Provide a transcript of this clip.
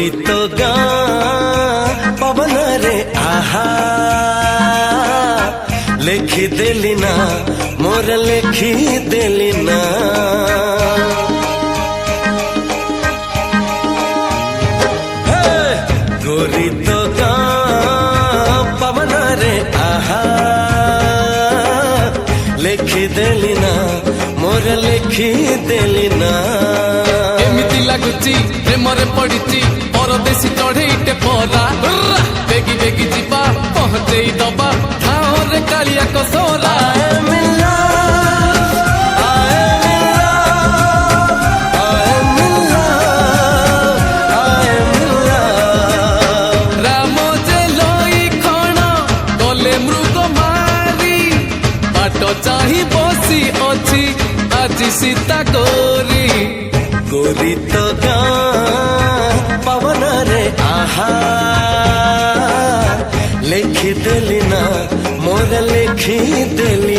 गोरी तो गाँ पवन रे आहा लेखी देली ना मोर लेखी देली ना गोरी तो गाँ पवन रे आहा लेखी देली ना मोर लेखी देली ना एमिति लागुची प्रेमरे पड़िची परदेशी चढ़ेईटे परा बेगी बेगी जीवा पहुंचेई दबा ठाओरे कालिया कसोला राम जे लोई खण गले मृग मारी बाट चाही बसी अछि आज सीता गोरी गोरी तो गाँ पवन रे आहा लेखी देली ना मोर लेखी देली